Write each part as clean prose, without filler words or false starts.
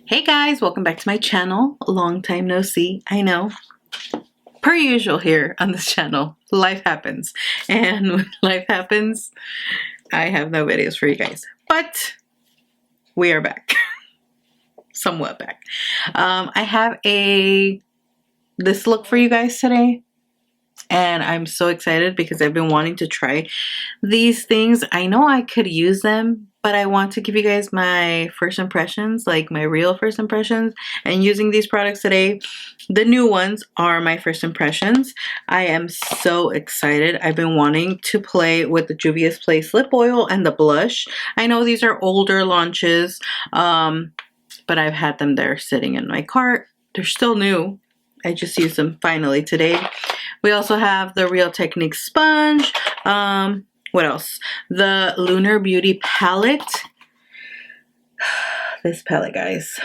Hey guys, welcome back to my channel. Long time no see, I know. Per usual here on this channel, life happens. And when life happens, I have no videos for you guys. But we are back. Somewhat back. I have this look for you guys today. And I'm so excited because I've been wanting to try these things. I know I could use them, but I want to give you guys my first impressions, like my real first impressions. And using these products today, the new ones are my first impressions. I am so excited. I've been wanting to play with the Juvias Place lip oil and the blush. I know these are older launches, but I've had them there sitting in my cart. They're still new. I just used them finally today. We also have the Real Technique sponge. What else? The Lunar Beauty palette. This palette, guys.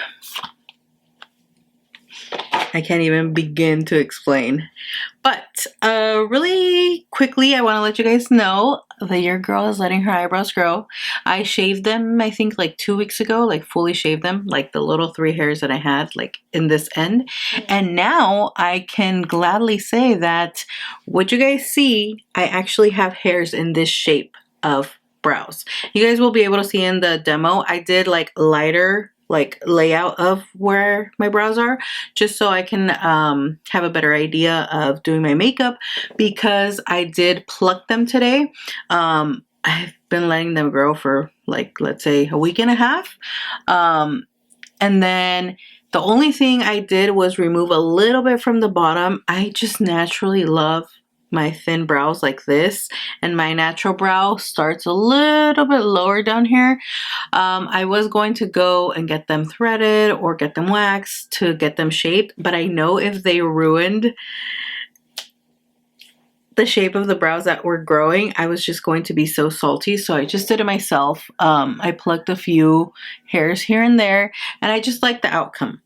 I can't even begin to explain. But really quickly, I want to let you guys know that your girl is letting her eyebrows grow. I shaved them, I think, like 2 weeks ago, like fully shaved them, like the little 3 hairs that I had, like in this end. And now I can gladly say that what you guys see, I actually have hairs in this shape of brows. You guys will be able to see in the demo, I did like lighter like layout of where my brows are, just so I can have a better idea of doing my makeup, because I did pluck them today. I've been letting them grow for like, let's say, a week and a half. And then the only thing I did was remove a little bit from the bottom. I just naturally love my thin brows like this, and my natural brow starts a little bit lower down here. I was going to go and get them threaded or get them waxed to get them shaped, but I know if they ruined the shape of the brows that were growing, I was just going to be so salty, so I just did it myself. I plucked a few hairs here and there, and I just like the outcome.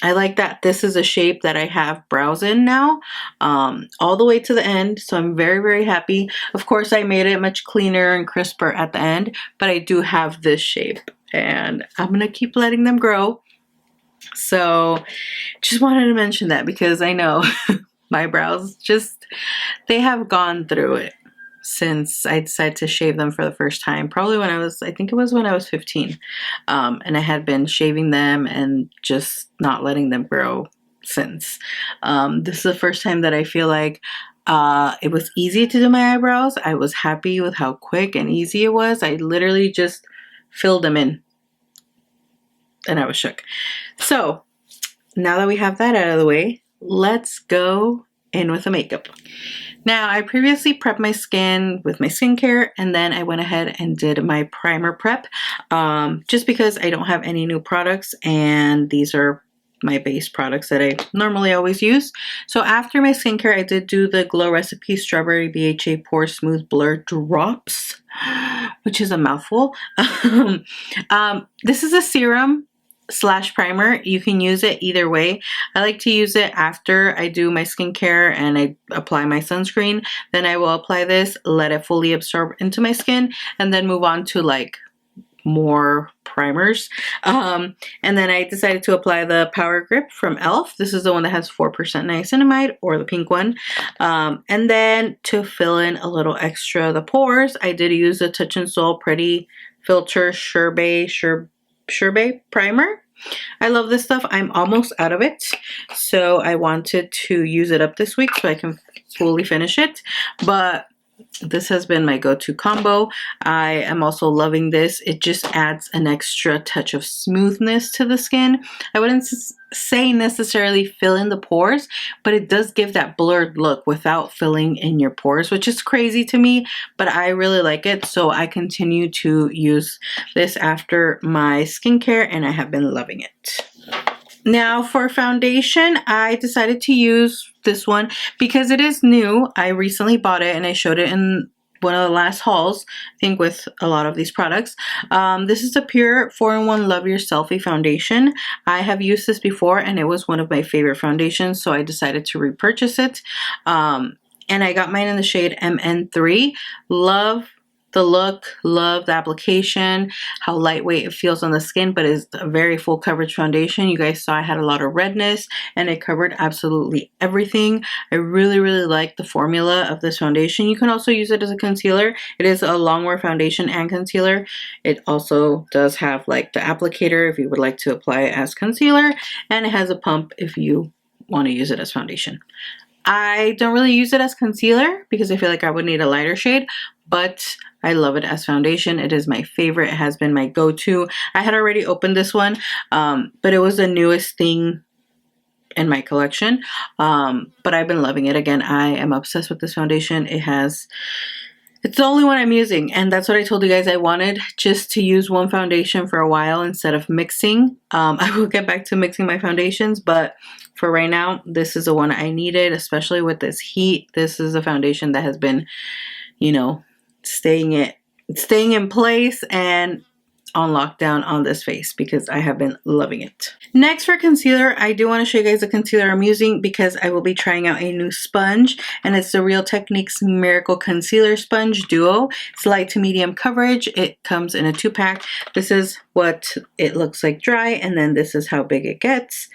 I like that this is a shape that I have brows in now, all the way to the end, so I'm very, very happy. Of course, I made it much cleaner and crisper at the end, but I do have this shape, and I'm gonna keep letting them grow. So just wanted to mention that because I know my brows just, they have gone through it since I decided to shave them for the first time, probably when I think it was when I was 15. And I had been shaving them and just not letting them grow since. This is the first time that I feel like it was easy to do my eyebrows. I was happy with how quick and easy it was. I literally just filled them in and I was shook. So now that we have that out of the way, let's go in with the makeup. Now, I previously prepped my skin with my skincare, and then I went ahead and did my primer prep, just because I don't have any new products, and these are my base products that I normally always use. So after my skincare, I did do the Glow Recipe Strawberry BHA Pore Smooth Blur Drops, which is a mouthful. This is a serum / primer. You can use it either way. I like to use it after I do my skincare and I apply my sunscreen. Then I will apply this, let it fully absorb into my skin, and then move on to like more primers. And then I decided to apply the Power Grip from e.l.f. This is the one that has 4% niacinamide, or the pink one. And then to fill in a little extra the pores, I did use the Touch in Sol Pretty Filter Sherbet primer. I love this stuff. I'm almost out of it, so I wanted to use it up this week so I can fully finish it. But this has been my go-to combo. I am also loving this. It just adds an extra touch of smoothness to the skin. I wouldn't say necessarily fill in the pores, but it does give that blurred look without filling in your pores, which is crazy to me, but I really like it. So I continue to use this after my skincare, and I have been loving it. Now for foundation, I decided to use this one because it is new. I recently bought it and I showed it in one of the last hauls, I think, with a lot of these products. This is the Pure 4-in-1 Love Your Selfie Foundation. I have used this before and it was one of my favorite foundations, so I decided to repurchase it. And I got mine in the shade MN3. Love the look, love the application, how lightweight it feels on the skin, but it's a very full coverage foundation. You guys saw I had a lot of redness and it covered absolutely everything. I really, really like the formula of this foundation. You can also use it as a concealer. It is a long-wear foundation and concealer. It also does have like the applicator if you would like to apply it as concealer, and it has a pump if you want to use it as foundation. I don't really use it as concealer because I feel like I would need a lighter shade, but I love it as foundation. It is my favorite. It has been my go-to. I had already opened this one, but it was the newest thing in my collection. But I've been loving it. Again, I am obsessed with this foundation. It's the only one I'm using, and that's what I told you guys. I wanted just to use one foundation for a while instead of mixing. I will get back to mixing my foundations, but for right now, this is the one I needed, especially with this heat. This is a foundation that has been, you know, staying in place and on lockdown on this face because I have been loving it. Next, for concealer, I do want to show you guys the concealer I'm using because I will be trying out a new sponge, and it's the Real Techniques Miracle Concealer Sponge Duo. It's light to medium coverage. It comes in a 2-pack. This is what it looks like dry, and then this is how big it gets.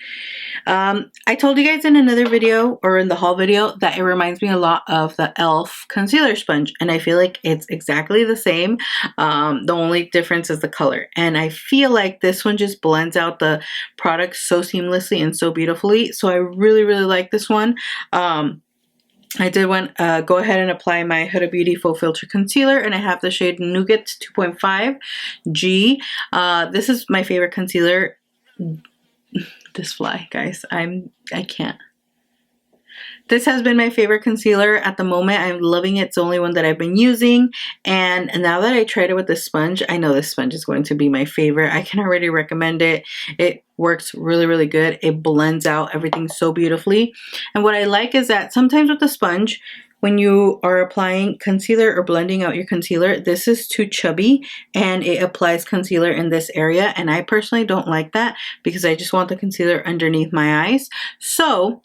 I told you guys in another video, or in the haul video, that it reminds me a lot of the e.l.f. concealer sponge, and I feel like it's exactly the same. The only difference is the color, and I feel like this one just blends out the product so seamlessly and so beautifully. So I really, really like this one. I did go ahead and apply my Huda Beauty Full Filter Concealer, and I have the shade Nougat 2.5 G. This is my favorite concealer. This fly, guys, I can't. This has been my favorite concealer at the moment. I'm loving it. It's the only one that I've been using. And now that I tried it with this sponge, I know this sponge is going to be my favorite. I can already recommend it. It works really, really good. It blends out everything so beautifully. And what I like is that sometimes with the sponge, when you are applying concealer or blending out your concealer, this is too chubby and it applies concealer in this area. And I personally don't like that because I just want the concealer underneath my eyes. So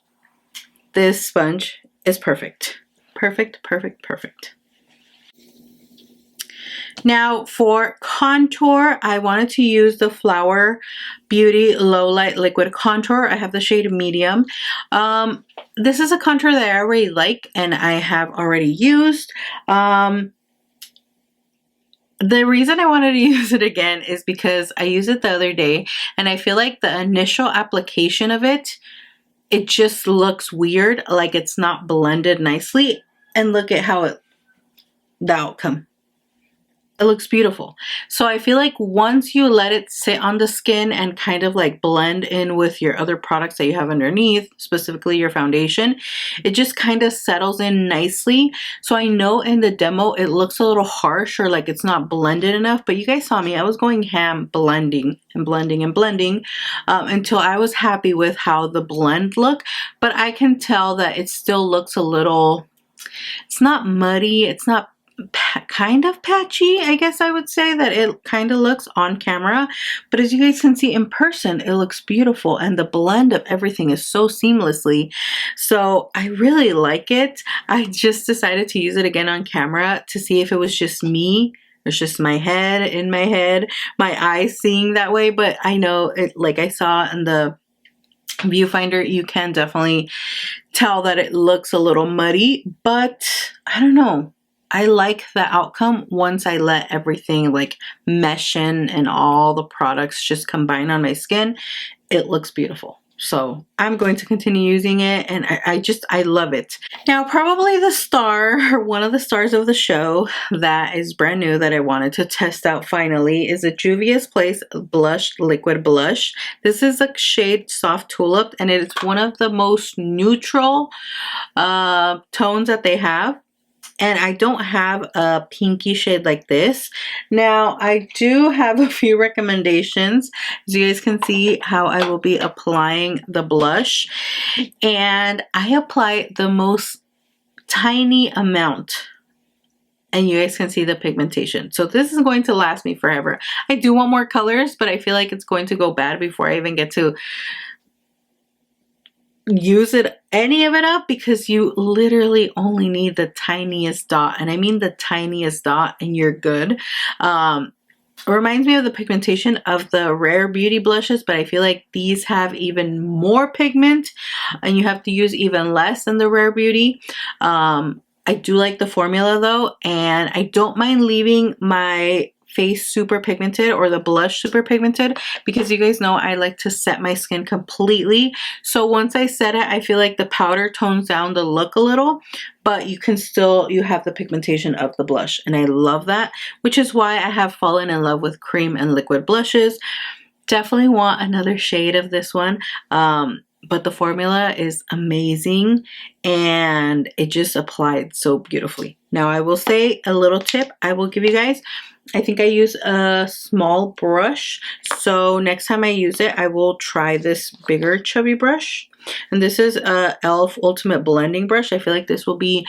this sponge is perfect. Perfect, perfect, perfect. Now for contour, I wanted to use the Flower Beauty Low Light Liquid Contour. I have the shade Medium. This is a contour that I already like and I have already used. The reason I wanted to use it again is because I used it the other day and I feel like the initial application of it just looks weird, like it's not blended nicely. And look at how the outcome. It looks beautiful. So I feel like once you let it sit on the skin and kind of like blend in with your other products that you have underneath, specifically your foundation, it just kind of settles in nicely. So I know in the demo it looks a little harsh or like it's not blended enough, but you guys saw me. I was going ham blending and blending and blending until I was happy with how the blend looked. But I can tell that it still looks a little, it's not muddy, it's not kind of patchy, I guess I would say that it kind of looks on camera, but as you guys can see in person, it looks beautiful and the blend of everything is so seamlessly. So I really like it. I just decided to use it again on camera to see if it was just me. It's just my head, in my head, my eyes seeing that way, but I know it, like I saw in the viewfinder, you can definitely tell that it looks a little muddy, but I don't know. I like the outcome once I let everything like mesh in and all the products just combine on my skin. It looks beautiful. So I'm going to continue using it and I love it. Now probably the star, or one of the stars of the show that is brand new that I wanted to test out finally is a Juvia's Place Blush Liquid Blush. This is a shade Soft Tulip and it's one of the most neutral tones that they have. And I don't have a pinky shade like this. Now, I do have a few recommendations. As you guys can see how I will be applying the blush. And I apply the most tiny amount. And you guys can see the pigmentation. So this is going to last me forever. I do want more colors, but I feel like it's going to go bad before I even get to use it any of it up because you literally only need the tiniest dot, and I mean the tiniest dot, and you're good. It reminds me of the pigmentation of the Rare Beauty blushes, but I feel like these have even more pigment and you have to use even less than the Rare Beauty. I do like the formula though, and I don't mind leaving my face super pigmented or the blush super pigmented because you guys know I like to set my skin completely. So once I set it, I feel like the powder tones down the look a little, but you can still, you have the pigmentation of the blush, and I love that, which is why I have fallen in love with cream and liquid blushes. Definitely want another shade of this one. But the formula is amazing and it just applied so beautifully. Now I will say a little tip I will give you guys. I think I use a small brush, so next time I use it I will try this bigger chubby brush, and this is a e.l.f. Ultimate Blending Brush. I feel like this will be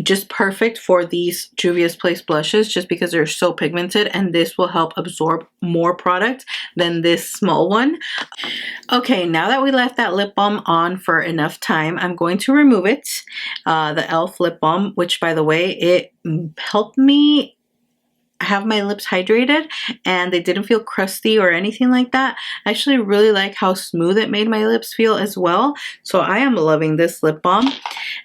just perfect for these Juvia's Place blushes just because they're so pigmented, and this will help absorb more product than this small one. Okay, now that we left that lip balm on for enough time, I'm going to remove it. The e.l.f. lip balm, which by the way, it helped me have my lips hydrated and they didn't feel crusty or anything like that. I actually really like how smooth it made my lips feel as well. So I am loving this lip balm.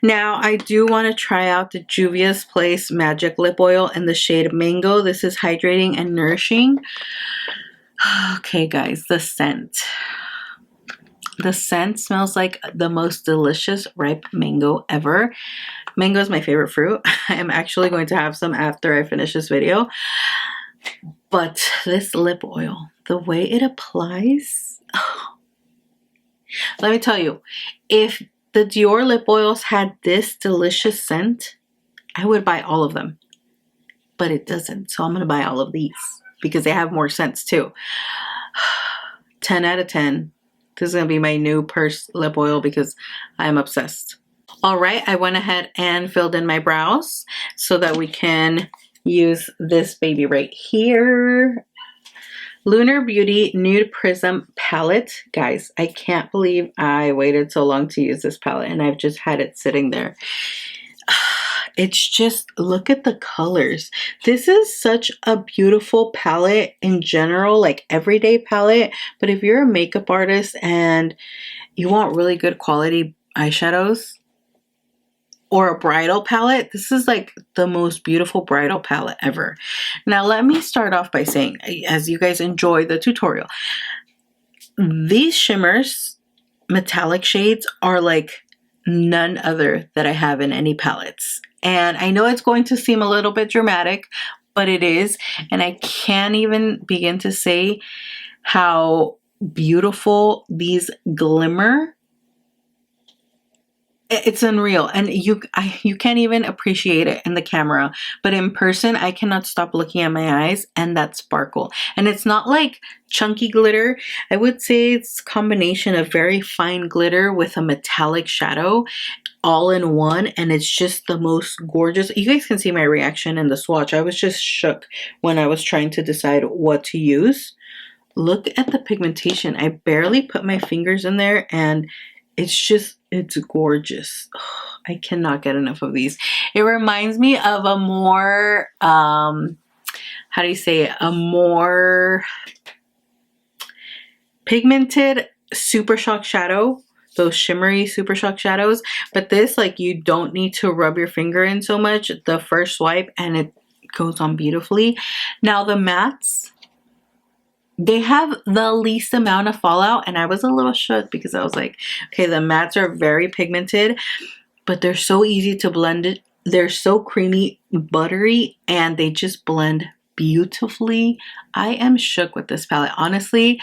Now I do want to try out the Juvia's Place Magic Lip Oil in the shade Mango. This is hydrating and nourishing. Okay guys, the scent. The scent smells like the most delicious ripe mango ever. Mango is my favorite fruit. I am actually going to have some after I finish this video. But this lip oil, the way it applies, let me tell you, if the Dior lip oils had this delicious scent, I would buy all of them. But it doesn't, so I'm going to buy all of these because they have more scents too. 10 out of 10. This is going to be my new purse lip oil because I'm obsessed. All right, I went ahead and filled in my brows so that we can use this baby right here. Lunar Beauty Nude Prism Palette. Guys, I can't believe I waited so long to use this palette and I've just had it sitting there. It's just, look at the colors. This is such a beautiful palette in general, like everyday palette. But if you're a makeup artist and you want really good quality eyeshadows or a bridal palette, this is like the most beautiful bridal palette ever. Now, let me start off by saying, as you guys enjoy the tutorial, these shimmers, metallic shades are like none other that I have in any palettes. And I know it's going to seem a little bit dramatic, but it is. And I can't even begin to say how beautiful these glimmer. It's unreal, and you can't even appreciate it in the camera, but in person I cannot stop looking at my eyes and that sparkle. And it's not like chunky glitter. I would say it's a combination of very fine glitter with a metallic shadow all in one, and it's just the most gorgeous. You guys can see my reaction in the swatch. I was just shook when I was trying to decide what to use. Look at the pigmentation. I barely put my fingers in there and it's gorgeous. Oh, I cannot get enough of these. It reminds me of a more, how do you say it? A more pigmented Super Shock shadow. Those shimmery Super Shock shadows. But this, like, you don't need to rub your finger in so much. The first swipe and it goes on beautifully. Now the mattes, they have the least amount of fallout, and I was a little shook because I was like, okay, the mattes are very pigmented, but they're so easy to blend it. They're so creamy, buttery, and they just blend beautifully. I am shook with this palette. Honestly,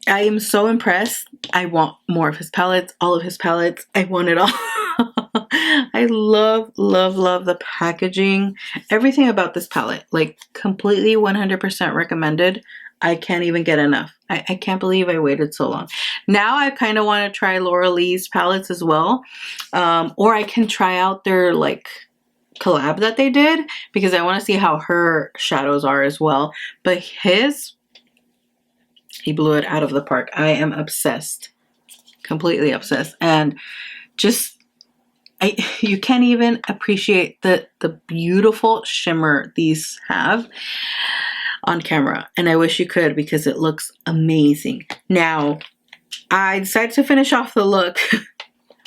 I am so impressed. I want more of his palettes, all of his palettes. I want it all. I love, love, love the packaging. Everything about this palette, like completely 100% recommended. I can't even get enough. I can't believe I waited so long. Now I kind of want to try Laura Lee's palettes as well. Or I can try out their like collab that they did because I want to see how her shadows are as well. But his, he blew it out of the park. I am obsessed. completely obsessed. And just you can't even appreciate the beautiful shimmer these have on camera, and I wish you could because it looks amazing. Now I decided to finish off the look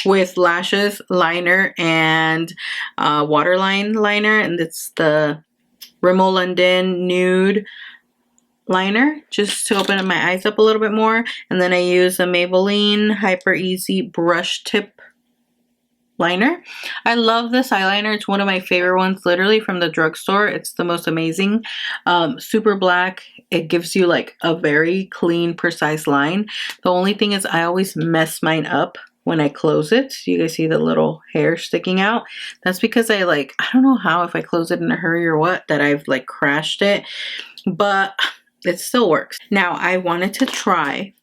with lashes, liner, and waterline liner, and it's the Rimmel London Nude liner, just to open my eyes up a little bit more. And then I use a Maybelline Hyper Easy brush tip liner. I love this eyeliner. It's one of my favorite ones, literally from the drugstore. It's the most amazing. Super black. It gives you like a very clean, precise line. The only thing is I always mess mine up when I close it. You guys see the little hair sticking out? That's because I don't know how, if I close it in a hurry or what, that I've like crashed it, but it still works. Now I wanted to try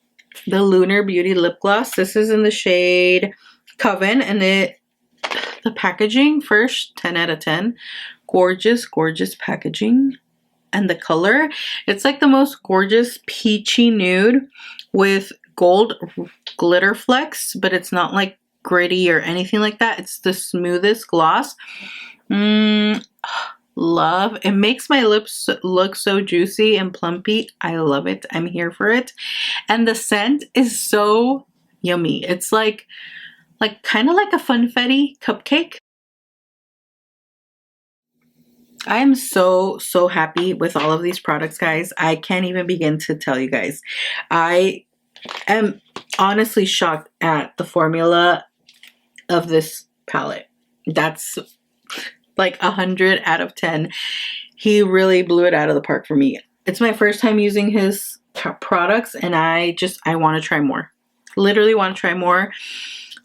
the Lunar Beauty lip gloss. This is in the shade Coven, and the packaging first, 10 out of 10. Gorgeous, gorgeous packaging. And the color, it's like the most gorgeous peachy nude with gold glitter flecks, but it's not like gritty or anything like that. It's the smoothest gloss. Love. It makes my lips look so juicy and plumpy. I love it. I'm here for it. And the scent is so yummy. It's like kind of like a funfetti cupcake. I am so happy with all of these products, guys. I can't even begin to tell you guys. I am honestly shocked at the formula of this palette. That's like 100 out of 10. He really blew it out of the park for me. It's my first time using his products, and I want to try more. Literally want to try more.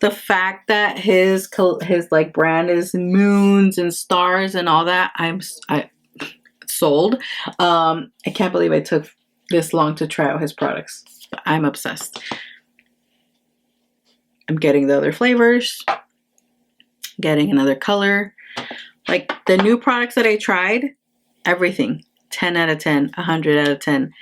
The fact that his like brand is moons and stars and all that, I sold. I can't believe I took this long to try out his products. I'm obsessed. I'm getting the other flavors, getting another color. Like the new products that I tried, everything 10 out of 10, 100 out of 10.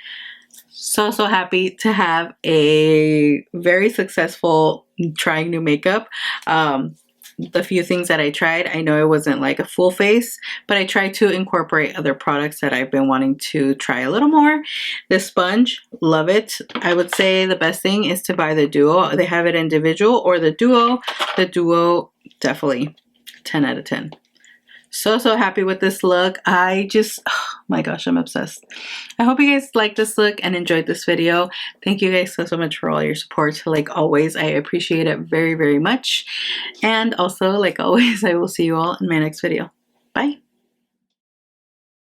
So happy to have a very successful trying new makeup. The few things that I tried, I know it wasn't like a full face, but I tried to incorporate other products that I've been wanting to try a little more. This sponge, love it. I would say the best thing is to buy the duo. They have it individual or the duo. The duo, definitely 10 out of 10. So happy with this look. Oh my gosh, I'm obsessed. I hope you guys liked this look and enjoyed this video. Thank you guys so much for all your support. Like always, I appreciate it very much. And also, like always, I will see you all in my next video. Bye.